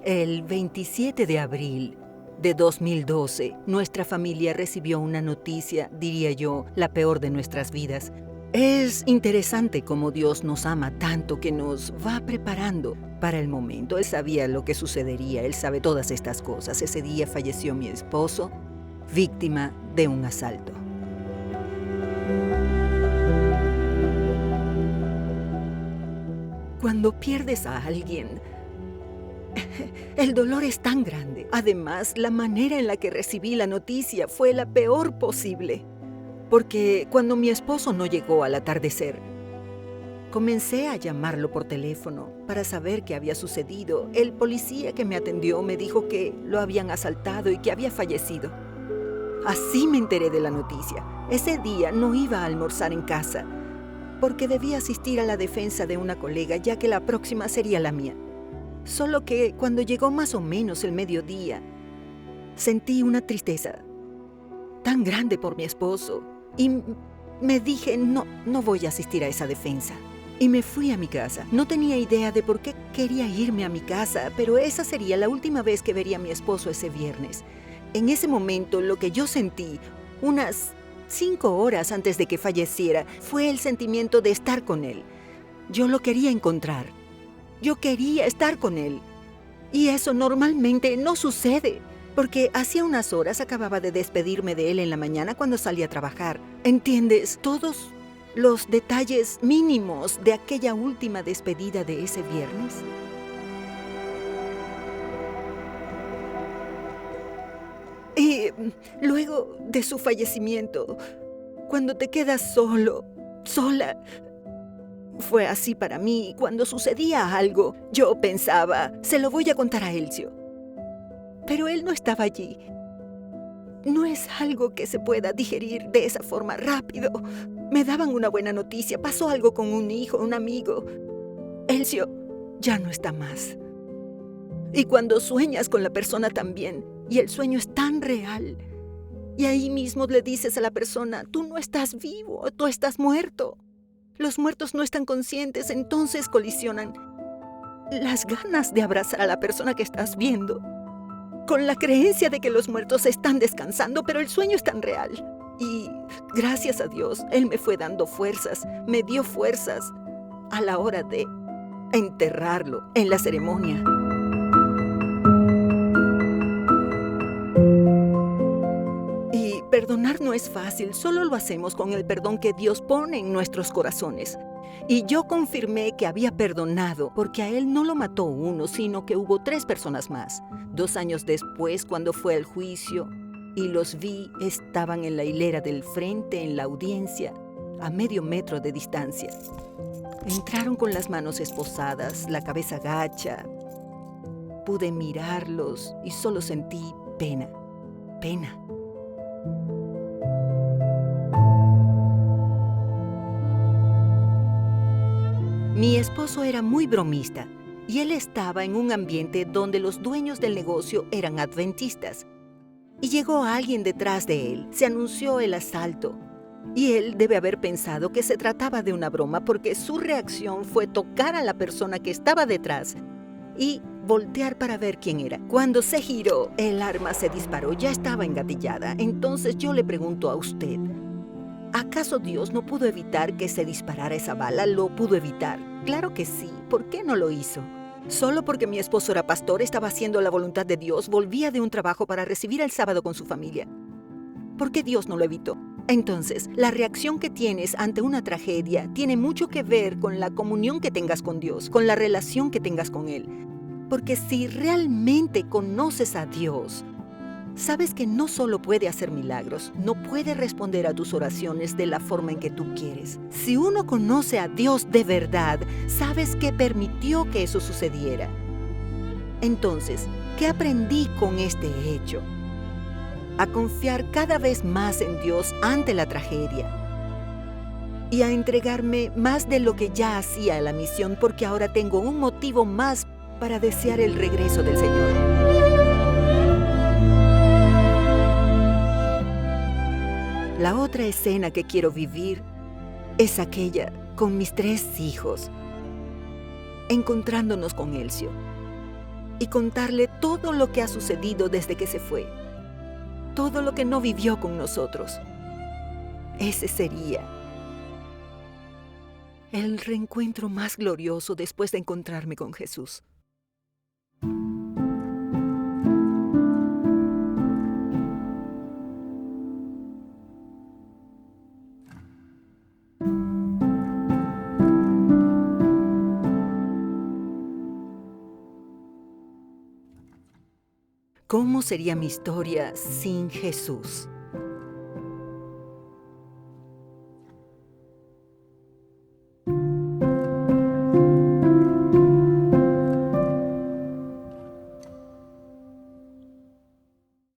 El 27 de abril de 2012, nuestra familia recibió una noticia, diría yo, la peor de nuestras vidas. Es interesante cómo Dios nos ama tanto que nos va preparando para el momento. Él sabía lo que sucedería, Él sabe todas estas cosas. Ese día falleció mi esposo, víctima de un asalto. Cuando pierdes a alguien, el dolor es tan grande. Además, la manera en la que recibí la noticia fue la peor posible. Porque cuando mi esposo no llegó al atardecer, comencé a llamarlo por teléfono para saber qué había sucedido. El policía que me atendió me dijo que lo habían asaltado y que había fallecido. Así me enteré de la noticia. Ese día no iba a almorzar en casa, porque debía asistir a la defensa de una colega, ya que la próxima sería la mía. Solo que cuando llegó más o menos el mediodía, sentí una tristeza tan grande por mi esposo y me dije, no voy a asistir a esa defensa. Y me fui a mi casa. No tenía idea de por qué quería irme a mi casa, pero esa sería la última vez que vería a mi esposo ese viernes. En ese momento, lo que yo sentí, unas 5 horas antes de que falleciera, fue el sentimiento de estar con él. Yo lo quería encontrar. Yo quería estar con él. Y eso normalmente no sucede, porque hacía unas horas acababa de despedirme de él en la mañana cuando salí a trabajar. ¿Entiendes? Todos los detalles mínimos de aquella última despedida de ese viernes. Y luego de su fallecimiento, cuando te quedas solo, sola, fue así para mí. Cuando sucedía algo, yo pensaba, se lo voy a contar a Elcio. Pero él no estaba allí. No es algo que se pueda digerir de esa forma rápido. Me daban una buena noticia, pasó algo con un hijo, un amigo. Elcio ya no está más. Y cuando sueñas con la persona también, y el sueño es tan real, y ahí mismo le dices a la persona, tú no estás vivo, tú estás muerto. Los muertos no están conscientes, entonces colisionan las ganas de abrazar a la persona que estás viendo con la creencia de que los muertos están descansando, pero el sueño es tan real. Y gracias a Dios, Él me fue dando fuerzas, me dio fuerzas a la hora de enterrarlo en la ceremonia. Y perdonar no es fácil, solo lo hacemos con el perdón que Dios pone en nuestros corazones. Y yo confirmé que había perdonado, porque a él no lo mató uno, sino que hubo 3 personas más. 2 años después, cuando fue al juicio, y los vi, estaban en la hilera del frente, en la audiencia, a medio metro de distancia. Entraron con las manos esposadas, la cabeza gacha. Pude mirarlos y solo sentí pena. Mi esposo era muy bromista y él estaba en un ambiente donde los dueños del negocio eran adventistas. Y llegó alguien detrás de él, se anunció el asalto. Y él debe haber pensado que se trataba de una broma porque su reacción fue tocar a la persona que estaba detrás y voltear para ver quién era. Cuando se giró, el arma se disparó, ya estaba engatillada. Entonces yo le pregunto a usted, ¿acaso Dios no pudo evitar que se disparara esa bala? ¿Lo pudo evitar? Claro que sí. ¿Por qué no lo hizo? Solo porque mi esposo era pastor, estaba haciendo la voluntad de Dios, volvía de un trabajo para recibir el sábado con su familia. ¿Por qué Dios no lo evitó? Entonces, la reacción que tienes ante una tragedia tiene mucho que ver con la comunión que tengas con Dios, con la relación que tengas con Él. Porque si realmente conoces a Dios, sabes que no solo puede hacer milagros, no puede responder a tus oraciones de la forma en que tú quieres. Si uno conoce a Dios de verdad, sabes que permitió que eso sucediera. Entonces, ¿qué aprendí con este hecho? A confiar cada vez más en Dios ante la tragedia y a entregarme más de lo que ya hacía a la misión, porque ahora tengo un motivo más para desear el regreso del Señor. La otra escena que quiero vivir es aquella con mis 3 hijos, encontrándonos con Elcio. y contarle todo lo que ha sucedido desde que se fue, todo lo que no vivió con nosotros. Ese sería el reencuentro más glorioso después de encontrarme con Jesús. ¿Cómo sería mi historia sin Jesús?